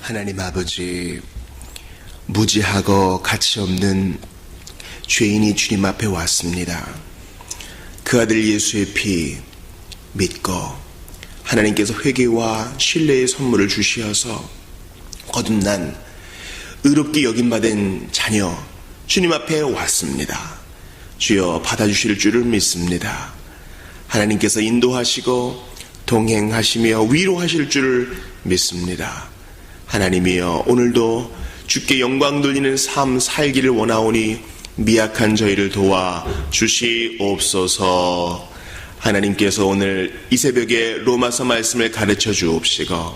하나님 아버지, 무지하고 가치없는 죄인이 주님 앞에 왔습니다. 그 아들 예수의 피 믿고 하나님께서 회개와 신뢰의 선물을 주시어서 거듭난 의롭게 여김받은 자녀 주님 앞에 왔습니다. 주여 받아주실 줄을 믿습니다. 하나님께서 인도하시고 동행하시며 위로하실 줄을 믿습니다. 하나님이여, 오늘도 주께 영광 돌리는 삶 살기를 원하오니 미약한 저희를 도와 주시옵소서. 하나님께서 오늘 이 새벽에 로마서 말씀을 가르쳐 주옵시고,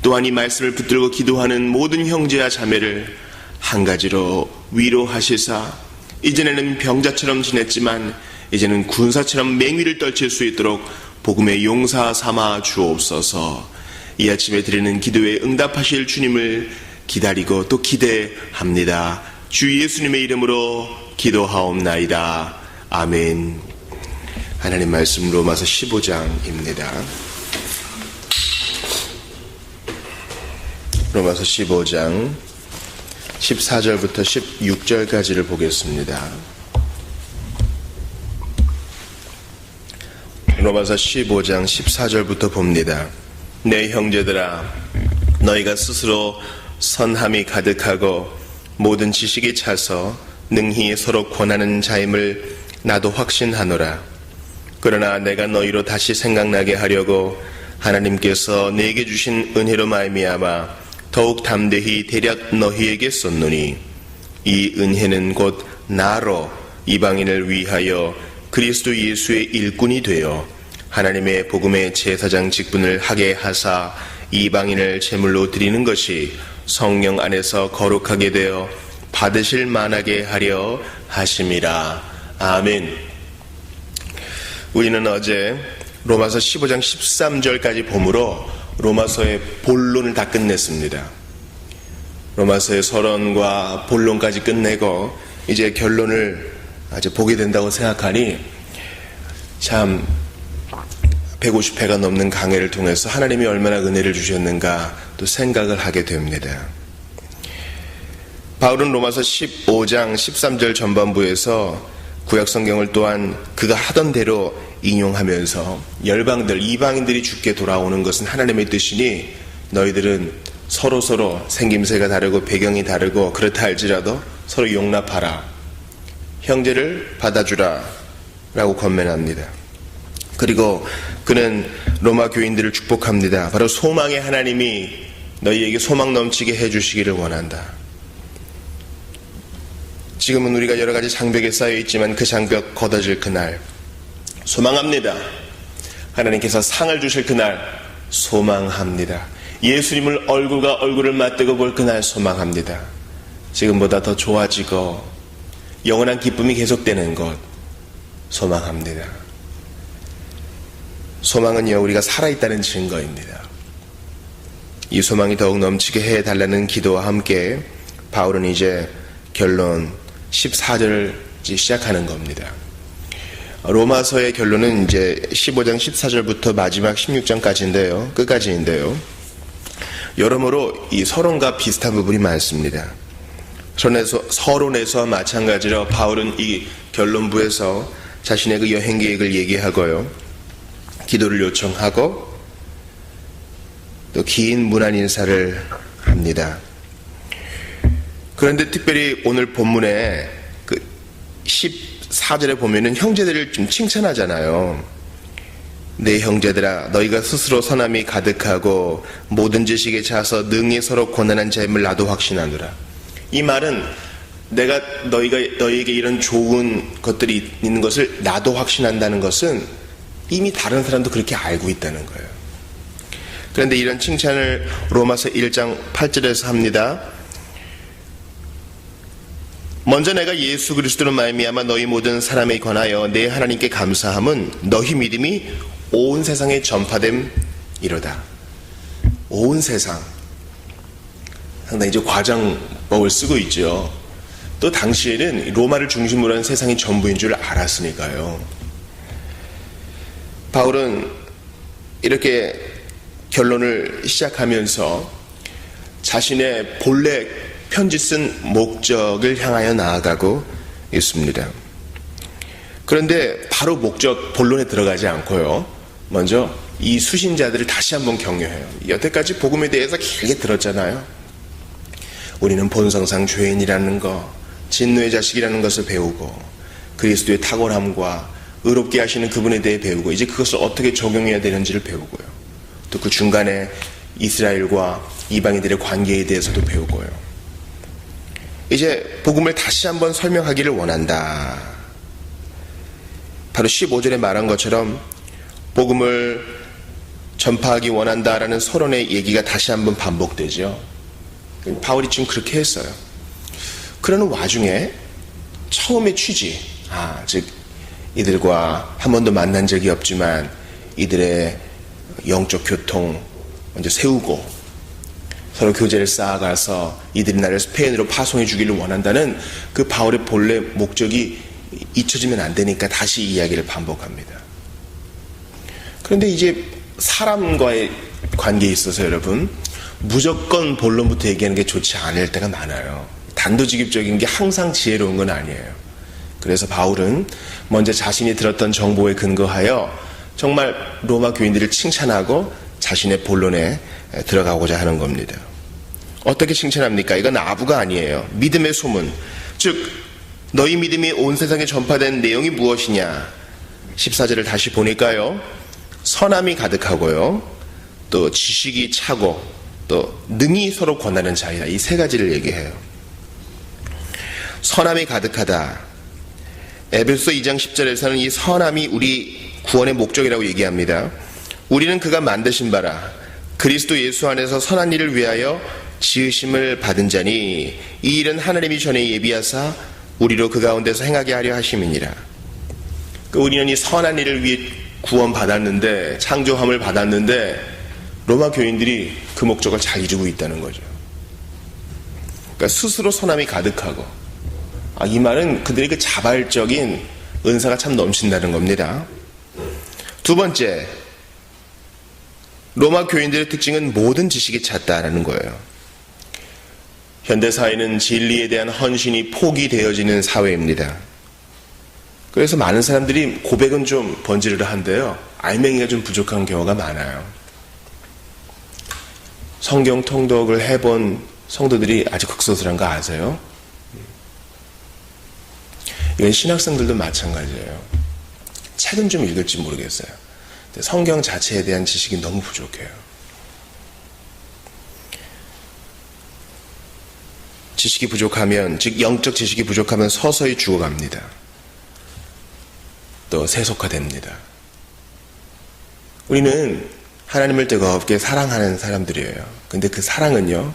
또한 이 말씀을 붙들고 기도하는 모든 형제와 자매를 한 가지로 위로하시사, 이전에는 병자처럼 지냈지만 이제는 군사처럼 맹위를 떨칠 수 있도록 복음의 용사 삼아 주옵소서. 이 아침에 드리는 기도에 응답하실 주님을 기다리고 또 기대합니다. 주 예수님의 이름으로 기도하옵나이다. 아멘. 하나님 말씀 로마서 15장입니다. 로마서 15장 14절부터 16절까지를 보겠습니다. 로마서 15장 14절부터 봅니다. 내 형제들아, 너희가 스스로 선함이 가득하고 모든 지식이 차서 능히 서로 권하는 자임을 나도 확신하노라. 그러나 내가 너희로 다시 생각나게 하려고 하나님께서 내게 주신 은혜로 말미암아 더욱 담대히 대략 너희에게 썼노니, 이 은혜는 곧 나로 이방인을 위하여 그리스도 예수의 일꾼이 되어 하나님의 복음의 제사장 직분을 하게 하사 이방인을 제물로 드리는 것이 성령 안에서 거룩하게 되어 받으실 만하게 하려 하심이라. 아멘. 우리는 어제 로마서 15장 13절까지 보므로 로마서의 본론을 다 끝냈습니다. 로마서의 서론과 본론까지 끝내고 이제 결론을 아주 보게 된다고 생각하니 참 150회가 넘는 강해를 통해서 하나님이 얼마나 은혜를 주셨는가 또 생각을 하게 됩니다. 바울은 로마서 15장 13절 전반부에서 구약성경을 또한 그가 하던 대로 인용하면서 열방들, 이방인들이 주께 돌아오는 것은 하나님의 뜻이니 너희들은 서로 생김새가 다르고 배경이 다르고 그렇다 할지라도 서로 용납하라, 형제를 받아주라 라고 권면합니다. 그리고 그는 로마 교인들을 축복합니다. 바로 소망의 하나님이 너희에게 소망 넘치게 해주시기를 원한다. 지금은 우리가 여러 가지 장벽에 쌓여있지만 그 장벽 걷어질 그날 소망합니다. 하나님께서 상을 주실 그날 소망합니다. 예수님을 얼굴과 얼굴을 맞대고 볼 그날 소망합니다. 지금보다 더 좋아지고 영원한 기쁨이 계속되는 것 소망합니다. 소망은요, 우리가 살아있다는 증거입니다. 이 소망이 더욱 넘치게 해달라는 기도와 함께 바울은 이제 결론 14절을 시작하는 겁니다. 로마서의 결론은 이제 15장 14절부터 마지막 16장까지인데요. 끝까지인데요. 여러모로 이 서론과 비슷한 부분이 많습니다. 서론에서 마찬가지로 바울은 이 결론부에서 자신의 그 여행 계획을 얘기하고요. 기도를 요청하고 또 긴 문안 인사를 합니다. 그런데 특별히 오늘 본문에 그 14절에 보면은 형제들을 좀 칭찬하잖아요. 내 형제들아, 너희가 스스로 선함이 가득하고 모든 지식에 차서 능히 서로 고난한 자임을 나도 확신하노라. 이 말은 내가 너희에게 이런 좋은 것들이 있는 것을 나도 확신한다는 것은 이미 다른 사람도 그렇게 알고 있다는 거예요. 그런데 이런 칭찬을 로마서 1장 8절에서 합니다. 먼저 내가 예수 그리스도로 말미암아 너희 모든 사람에 관하여 내 하나님께 감사함은 너희 믿음이 온 세상에 전파됨이로다. 온 세상. 상당히 이제 과장법을 쓰고 있죠. 또 당시에는 로마를 중심으로 한 세상이 전부인 줄 알았으니까요. 바울은 이렇게 결론을 시작하면서 자신의 본래 편지 쓴 목적을 향하여 나아가고 있습니다. 그런데 바로 목적 본론에 들어가지 않고요. 먼저 이 수신자들을 다시 한번 격려해요. 여태까지 복음에 대해서 길게 들었잖아요. 우리는 본성상 죄인이라는 거, 진노의 자식이라는 것을 배우고 그리스도의 탁월함과 의롭게 하시는 그분에 대해 배우고 이제 그것을 어떻게 적용해야 되는지를 배우고요. 또 그 중간에 이스라엘과 이방인들의 관계에 대해서도 배우고요. 이제 복음을 다시 한번 설명하기를 원한다. 바로 15절에 말한 것처럼 복음을 전파하기 원한다라는 서론의 얘기가 다시 한번 반복되죠. 바울이 지금 그렇게 했어요. 그러는 와중에 처음의 취지, 즉 이들과 한 번도 만난 적이 없지만 이들의 영적 교통 먼저 세우고 서로 교제를 쌓아가서 이들이 나를 스페인으로 파송해 주기를 원한다는 그 바울의 본래 목적이 잊혀지면 안 되니까 다시 이야기를 반복합니다. 그런데 이제 사람과의 관계에 있어서 여러분 무조건 본론부터 얘기하는 게 좋지 않을 때가 많아요. 단도직입적인 게 항상 지혜로운 건 아니에요. 그래서 바울은 먼저 자신이 들었던 정보에 근거하여 정말 로마 교인들을 칭찬하고 자신의 본론에 들어가고자 하는 겁니다. 어떻게 칭찬합니까? 이건 아부가 아니에요. 믿음의 소문, 즉 너희 믿음이 온 세상에 전파된 내용이 무엇이냐? 14절을 다시 보니까요, 선함이 가득하고요, 또 지식이 차고 또 능히 서로 권하는 자이다. 이 세 가지를 얘기해요. 선함이 가득하다. 에베소서 2장 10절에서는 이 선함이 우리 구원의 목적이라고 얘기합니다. 우리는 그가 만드신 바라 그리스도 예수 안에서 선한 일을 위하여 지으심을 받은 자니 이 일은 하나님이 전에 예비하사 우리로 그 가운데서 행하게 하려 하심이니라. 우리는 이 선한 일을 위해 구원받았는데, 창조함을 받았는데 로마 교인들이 그 목적을 잘 이루고 있다는 거죠. 그러니까 스스로 선함이 가득하고, 이 말은 그들의 그 자발적인 은사가 참 넘친다는 겁니다. 두 번째, 로마 교인들의 특징은 모든 지식이 찼다라는 거예요. 현대사회는 진리에 대한 헌신이 포기되어지는 사회입니다. 그래서 많은 사람들이 고백은 좀 번지르르한데요, 알맹이가 좀 부족한 경우가 많아요. 성경 통독을 해본 성도들이 아주 극소수란 거 아세요? 이건 신학생들도 마찬가지예요. 책은 좀 읽을지 모르겠어요. 근데 성경 자체에 대한 지식이 너무 부족해요. 지식이 부족하면, 즉 영적 지식이 부족하면 서서히 죽어갑니다. 또 세속화됩니다. 우리는 하나님을 뜨겁게 사랑하는 사람들이에요. 근데 그 사랑은요,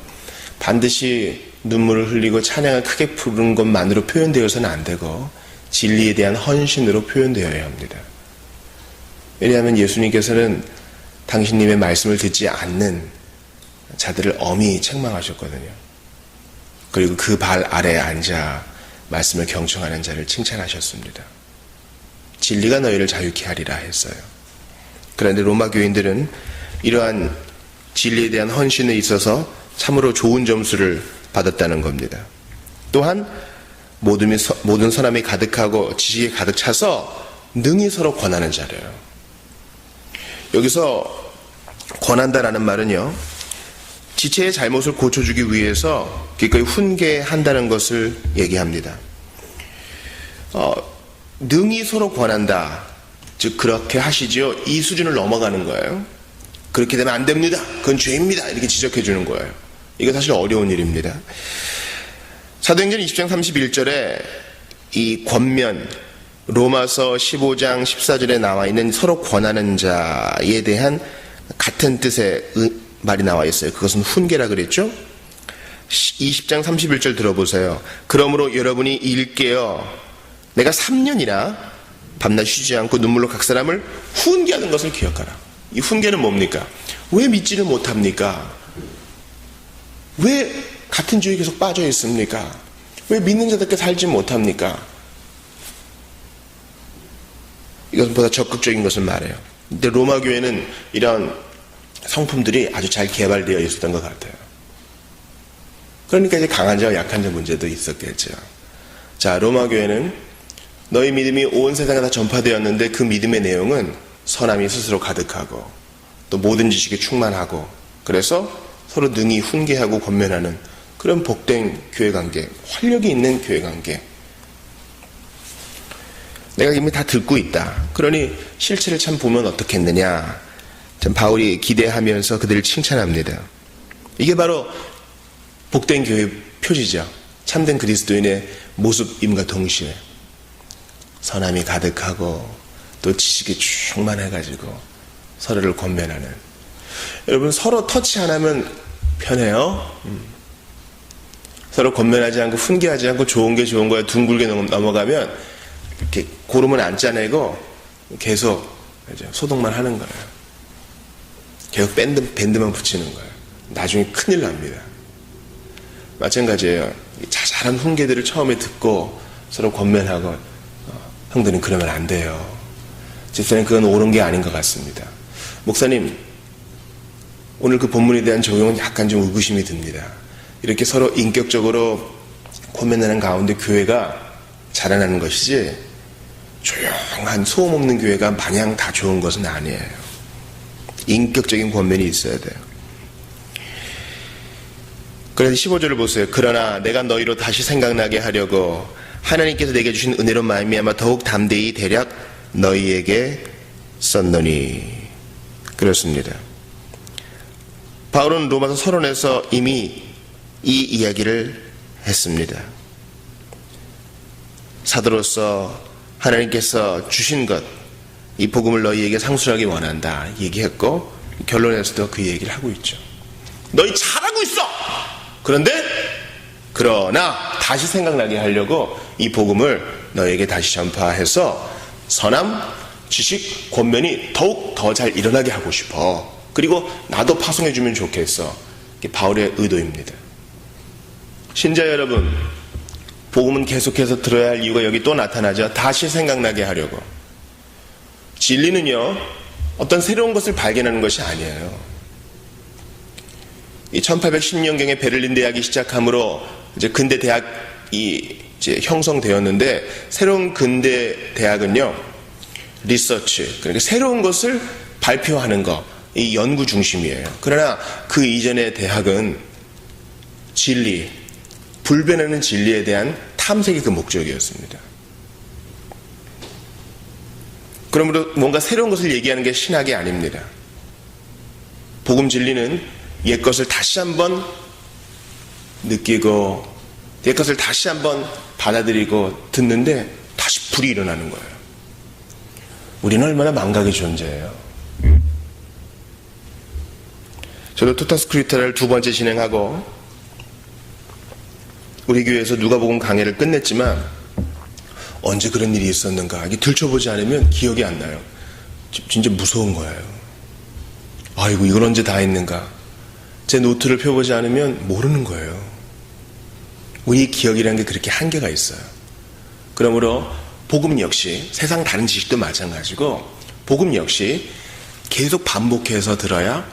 반드시 눈물을 흘리고 찬양을 크게 부르는 것만으로 표현되어서는 안 되고 진리에 대한 헌신으로 표현되어야 합니다. 왜냐하면 예수님께서는 당신님의 말씀을 듣지 않는 자들을 엄히 책망하셨거든요. 그리고 그 발 아래에 앉아 말씀을 경청하는 자를 칭찬하셨습니다. 진리가 너희를 자유케 하리라 했어요. 그런데 로마 교인들은 이러한 진리에 대한 헌신에 있어서 참으로 좋은 점수를 받았다는 겁니다. 또한 모든 선함이 가득하고 지식이 가득 차서 능히 서로 권하는 자래요. 여기서 권한다라는 말은요, 지체의 잘못을 고쳐주기 위해서 기꺼이 훈계한다는 것을 얘기합니다. 능히 서로 권한다, 즉 그렇게 하시죠, 이 수준을 넘어가는 거예요. 그렇게 되면 안 됩니다, 그건 죄입니다, 이렇게 지적해 주는 거예요. 이거 사실 어려운 일입니다. 사도행전 20장 31절에 이 권면, 로마서 15장 14절에 나와 있는 서로 권하는 자에 대한 같은 뜻의 말이 나와 있어요. 그것은 훈계라 그랬죠. 20장 31절 들어보세요. 그러므로 여러분이 일깨어 내가 3년이나 밤낮 쉬지 않고 눈물로 각 사람을 훈계하는 것을 기억하라. 이 훈계는 뭡니까? 왜 믿지를 못합니까? 왜 같은 죄에 계속 빠져 있습니까? 왜 믿는 자답게 살지 못합니까? 이것은 보다 적극적인 것을 말해요. 근데 로마 교회는 이런 성품들이 아주 잘 개발되어 있었던 것 같아요. 그러니까 이제 강한 자와 약한 자 문제도 있었겠죠. 자, 로마 교회는 너희 믿음이 온 세상에 다 전파되었는데 그 믿음의 내용은 선함이 스스로 가득하고 또 모든 지식에 충만하고 그래서 서로 능히 훈계하고 권면하는 그런 복된 교회 관계, 활력이 있는 교회 관계. 내가 이미 다 듣고 있다. 그러니 실체를 참 보면 어떻겠느냐. 참 바울이 기대하면서 그들을 칭찬합니다. 이게 바로 복된 교회의 표지죠. 참된 그리스도인의 모습임과 동시에 선함이 가득하고 또 지식이 충만해가지고 서로를 권면하는. 여러분 서로 터치 안 하면 편해요. 서로 권면하지 않고 훈계하지 않고 좋은 게 좋은 거야 둥글게 넘어가면 이렇게 고름은 안 짜내고 계속 이제 소독만 하는 거예요. 계속 밴드만 붙이는 거예요. 나중에 큰일 납니다. 마찬가지예요. 자잘한 훈계들을 처음에 듣고 서로 권면하고 형들은 그러면 안 돼요. 집사님 그건 옳은 게 아닌 것 같습니다. 목사님 오늘 그 본문에 대한 적용은 약간 좀 의구심이 듭니다. 이렇게 서로 인격적으로 권면하는 가운데 교회가 자라나는 것이지 조용한 소음 없는 교회가 마냥 다 좋은 것은 아니에요. 인격적인 권면이 있어야 돼요. 그래서 15절을 보세요. 그러나 내가 너희로 다시 생각나게 하려고 하나님께서 내게 주신 은혜로 말미암아 더욱 담대히 대략 너희에게 썼노니. 그렇습니다. 바울은 로마서 서론에서 이미 이 이야기를 했습니다. 사도로서 하나님께서 주신 것, 이 복음을 너희에게 상술하기 원한다 얘기했고 결론에서도 그 얘기를 하고 있죠. 너희 잘하고 있어! 그러나 다시 생각나게 하려고 이 복음을 너희에게 다시 전파해서 선함, 지식, 권면이 더욱 더 잘 일어나게 하고 싶어. 그리고 나도 파송해주면 좋겠어. 이게 바울의 의도입니다. 신자 여러분, 복음은 계속해서 들어야 할 이유가 여기 또 나타나죠. 다시 생각나게 하려고. 진리는요, 어떤 새로운 것을 발견하는 것이 아니에요. 이 1810년경에 베를린 대학이 시작함으로 이제 근대 대학이 이제 형성되었는데, 새로운 근대 대학은요, 리서치, 그러니까 새로운 것을 발표하는 것, 이 연구 중심이에요. 그러나 그 이전의 대학은 진리, 불변하는 진리에 대한 탐색이 그 목적이었습니다. 그러므로 뭔가 새로운 것을 얘기하는 게 신학이 아닙니다. 복음 진리는 옛 것을 다시 한번 느끼고 옛 것을 다시 한번 받아들이고 듣는데 다시 불이 일어나는 거예요. 우리는 얼마나 망각의 존재예요. 저도 토타스크리타를 2번째 진행하고 우리 교회에서 누가복음 강해를 끝냈지만 언제 그런 일이 있었는가 이게 들춰보지 않으면 기억이 안 나요. 진짜 무서운 거예요. 아이고 이걸 언제 다 했는가. 제 노트를 펴보지 않으면 모르는 거예요. 우리 기억이라는 게 그렇게 한계가 있어요. 그러므로 복음 역시 세상 다른 지식도 마찬가지고 복음 역시 계속 반복해서 들어야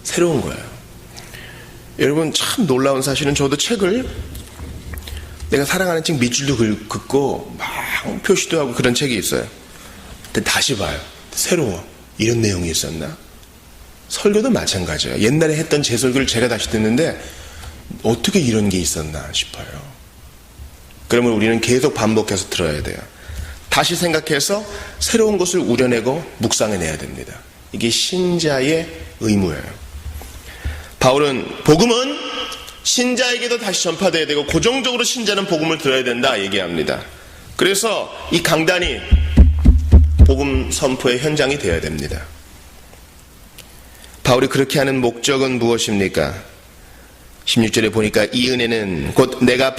새로운 거예요. 여러분 참 놀라운 사실은 저도 책을 내가 사랑하는 책 밑줄도 긋고 막 표시도 하고 그런 책이 있어요. 근데 다시 봐요. 새로워. 이런 내용이 있었나? 설교도 마찬가지예요. 옛날에 했던 제 설교를 제가 다시 듣는데 어떻게 이런 게 있었나 싶어요. 그러면 우리는 계속 반복해서 들어야 돼요. 다시 생각해서 새로운 것을 우려내고 묵상해내야 됩니다. 이게 신자의 의무예요. 바울은 복음은 신자에게도 다시 전파돼야 되고 고정적으로 신자는 복음을 들어야 된다 얘기합니다. 그래서 이 강단이 복음 선포의 현장이 되어야 됩니다. 바울이 그렇게 하는 목적은 무엇입니까? 16절에 보니까 이 은혜는 곧 내가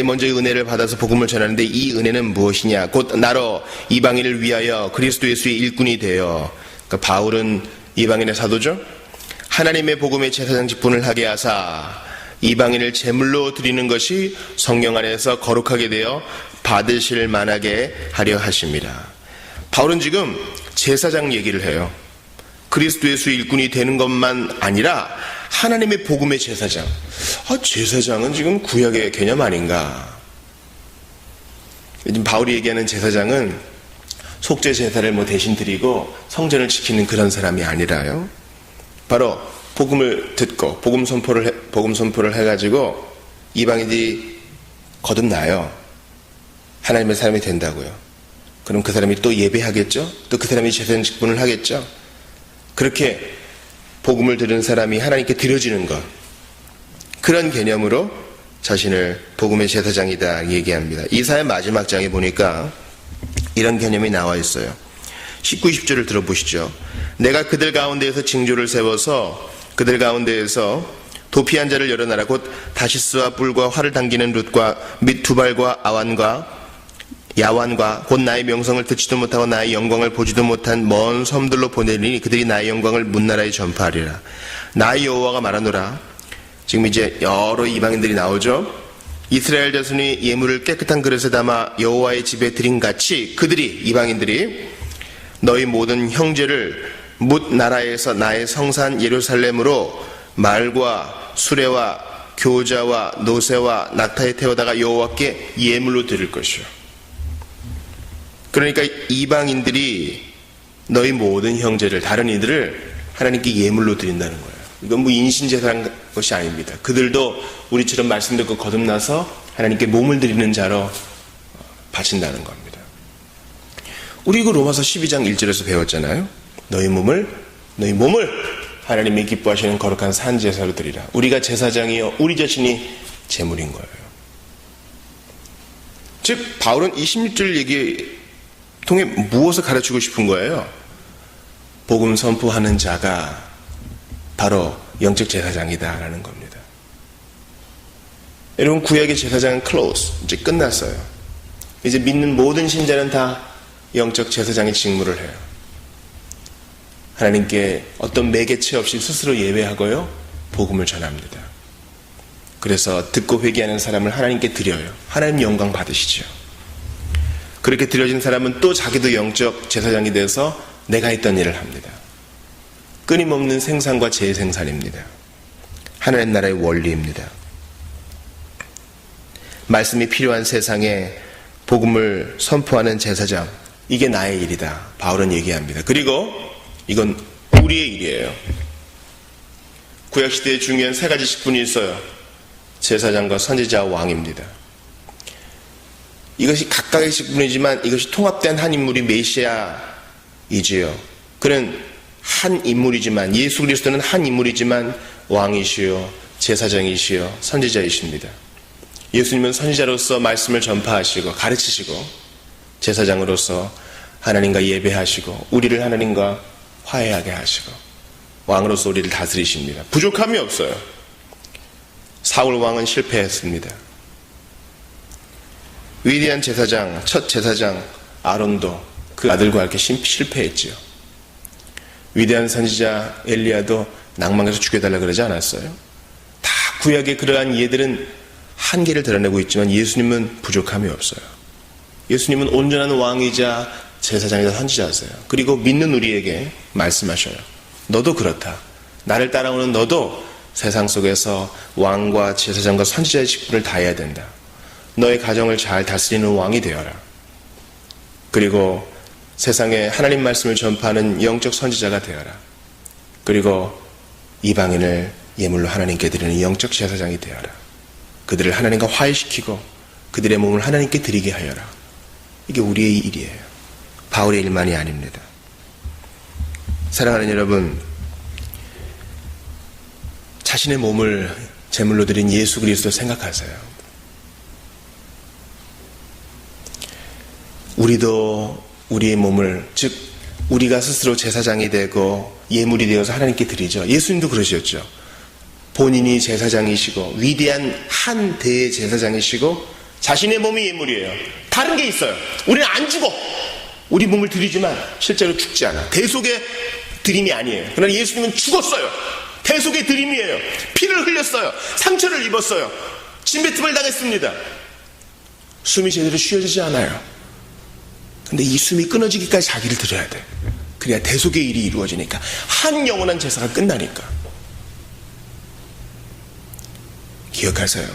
먼저 이 은혜를 받아서 복음을 전하는데 이 은혜는 무엇이냐? 곧 나로 이방인을 위하여 그리스도 예수의 일꾼이 되어. 그러니까 바울은 이방인의 사도죠. 하나님의 복음의 제사장 직분을 하게 하사 이방인을 제물로 드리는 것이 성령 안에서 거룩하게 되어 받으실 만하게 하려 하십니다. 바울은 지금 제사장 얘기를 해요. 그리스도 예수 일꾼이 되는 것만 아니라 하나님의 복음의 제사장. 제사장은 지금 구약의 개념 아닌가? 지금 바울이 얘기하는 제사장은 속죄 제사를 대신 드리고 성전을 지키는 그런 사람이 아니라요. 바로 복음을 듣고 복음 선포를 해가지고 이방인들이 거듭나요. 하나님의 사람이 된다고요. 그럼 그 사람이 또 예배하겠죠? 또 그 사람이 제사장 직분을 하겠죠? 그렇게 복음을 들은 사람이 하나님께 드려지는 것, 그런 개념으로 자신을 복음의 제사장이다 얘기합니다. 이사야 마지막 장에 보니까 이런 개념이 나와 있어요. 19, 20절을 들어보시죠. 내가 그들 가운데에서 징조를 세워서 그들 가운데에서 도피한 자를 열어놔라. 곧 다시스와 뿔과 활을 당기는 룻과 및 두발과 야완과 곧 나의 명성을 듣지도 못하고 나의 영광을 보지도 못한 먼 섬들로 보내리니 그들이 나의 영광을 문나라에 전파하리라. 나의 여호와가 말하노라. 지금 이제 여러 이방인들이 나오죠. 이스라엘 자손이 예물을 깨끗한 그릇에 담아 여호와의 집에 드린 같이 그들이, 이방인들이 너희 모든 형제를 뭇 나라에서 나의 성산 예루살렘으로 말과 수레와 교자와 노새와 낙타에 태워다가 여호와께 예물로 드릴 것이요. 그러니까 이방인들이 너희 모든 형제를, 다른 이들을 하나님께 예물로 드린다는 거예요. 이건 인신제사한 것이 아닙니다. 그들도 우리처럼 말씀 듣고 거듭나서 하나님께 몸을 드리는 자로 바친다는 겁니다. 우리 이거 로마서 12장 1절에서 배웠잖아요. 너희 몸을 하나님이 기뻐하시는 거룩한 산제사로 드리라. 우리가 제사장이요 우리 자신이 제물인 거예요. 즉 바울은 26절 얘기 통해 무엇을 가르치고 싶은 거예요? 복음 선포하는 자가 바로 영적 제사장이다라는 겁니다. 여러분, 구약의 제사장은 close, 이제 끝났어요. 이제 믿는 모든 신자는 다 영적 제사장의 직무를 해요. 하나님께 어떤 매개체 없이 스스로 예배하고요, 복음을 전합니다. 그래서 듣고 회개하는 사람을 하나님께 드려요. 하나님 영광 받으시죠. 그렇게 드려진 사람은 또 자기도 영적 제사장이 돼서 내가 했던 일을 합니다. 끊임없는 생산과 재생산입니다. 하나님 나라의 원리입니다. 말씀이 필요한 세상에 복음을 선포하는 제사장, 이게 나의 일이다, 바울은 얘기합니다. 그리고 이건 우리의 일이에요. 구약시대에 중요한 세 가지 직분이 있어요. 제사장과 선지자와 왕입니다. 이것이 각각의 직분이지만 이것이 통합된 한 인물이 메시아이지요. 그는 한 인물이지만, 예수 그리스도는 한 인물이지만 왕이시요 제사장이시요 선지자이십니다. 예수님은 선지자로서 말씀을 전파하시고 가르치시고, 제사장으로서 하나님과 예배하시고 우리를 하나님과 화해하게 하시고, 왕으로서 우리를 다스리십니다. 부족함이 없어요. 사울 왕은 실패했습니다. 위대한 제사장, 첫 제사장 아론도 그 아들과 함께 실패했지요. 위대한 선지자 엘리야도 낭망해서 죽여달라 그러지 않았어요? 다 구약의 그러한 예들은 한계를 드러내고 있지만 예수님은 부족함이 없어요. 예수님은 온전한 왕이자 제사장이자 선지자세요. 그리고 믿는 우리에게 말씀하셔요. 너도 그렇다. 나를 따라오는 너도 세상 속에서 왕과 제사장과 선지자의 직분을 다해야 된다. 너의 가정을 잘 다스리는 왕이 되어라. 그리고 세상에 하나님 말씀을 전파하는 영적 선지자가 되어라. 그리고 이방인을 예물로 하나님께 드리는 영적 제사장이 되어라. 그들을 하나님과 화해시키고 그들의 몸을 하나님께 드리게 하여라. 이게 우리의 일이에요. 바울의 일만이 아닙니다. 사랑하는 여러분, 자신의 몸을 제물로 드린 예수 그리스도 생각하세요. 우리도 우리의 몸을, 즉 우리가 스스로 제사장이 되고 예물이 되어서 하나님께 드리죠. 예수님도 그러셨죠. 본인이 제사장이시고 위대한 한 대제사장이시고 자신의 몸이 예물이에요. 다른 게 있어요. 우리는 안 죽어. 우리 몸을 드리지만 실제로 죽지 않아. 대속의 드림이 아니에요. 그러나 예수님은 죽었어요. 대속의 드림이에요. 피를 흘렸어요. 상처를 입었어요. 침뱉음을 당했습니다. 숨이 제대로 쉬어지지 않아요. 근데 이 숨이 끊어지기까지 자기를 드려야 돼. 그래야 대속의 일이 이루어지니까. 한 영원한 제사가 끝나니까. 기억하세요.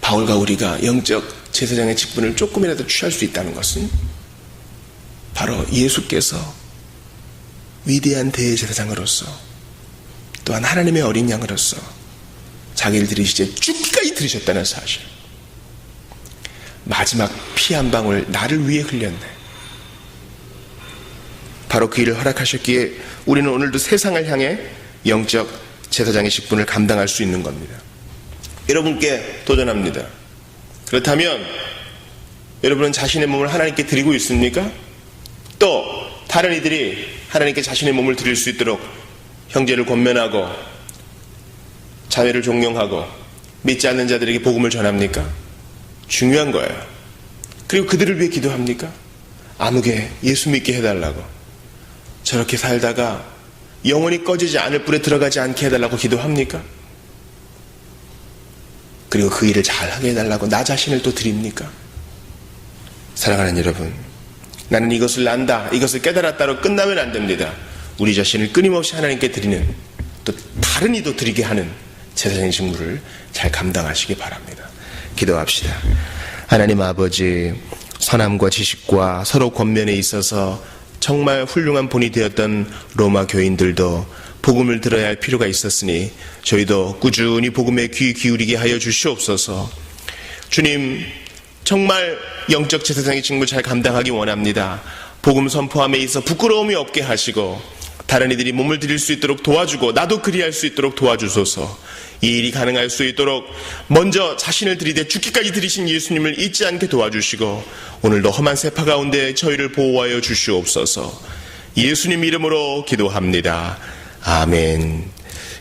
바울과 우리가 영적 제사장의 직분을 조금이라도 취할 수 있다는 것은 바로 예수께서 위대한 대제사장으로서 또한 하나님의 어린 양으로서 자기를 들이시되 죽기까지 들으셨다는 사실. 마지막 피 한 방울 나를 위해 흘렸네. 바로 그 일을 허락하셨기에 우리는 오늘도 세상을 향해 영적 제사장의 직분을 감당할 수 있는 겁니다. 여러분께 도전합니다. 그렇다면 여러분은 자신의 몸을 하나님께 드리고 있습니까? 또 다른 이들이 하나님께 자신의 몸을 드릴 수 있도록 형제를 권면하고 자매를 존경하고 믿지 않는 자들에게 복음을 전합니까? 중요한 거예요. 그리고 그들을 위해 기도합니까? 아무개 예수 믿게 해달라고, 저렇게 살다가 영원히 꺼지지 않을 불에 들어가지 않게 해달라고 기도합니까? 그리고 그 일을 잘하게 해달라고 나 자신을 또 드립니까? 사랑하는 여러분, 나는 이것을 안다, 이것을 깨달았다로 끝나면 안 됩니다. 우리 자신을 끊임없이 하나님께 드리는, 또 다른 이도 드리게 하는 제사장의 직무를 잘 감당하시기 바랍니다. 기도합시다. 하나님 아버지, 선함과 지식과 서로 권면에 있어서 정말 훌륭한 본이 되었던 로마 교인들도 복음을 들어야 할 필요가 있었으니 저희도 꾸준히 복음에 귀 기울이게 하여 주시옵소서. 주님, 정말 영적 제사장의 직무 잘 감당하기 원합니다. 복음 선포함에 있어 부끄러움이 없게 하시고 다른 이들이 몸을 드릴 수 있도록 도와주고 나도 그리할 수 있도록 도와주소서. 이 일이 가능할 수 있도록 먼저 자신을 들이대 죽기까지 들이신 예수님을 잊지 않게 도와주시고 오늘도 험한 세파 가운데 저희를 보호하여 주시옵소서. 예수님 이름으로 기도합니다. 아멘.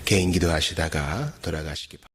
개인 기도하시다가 돌아가시기 바랍니다.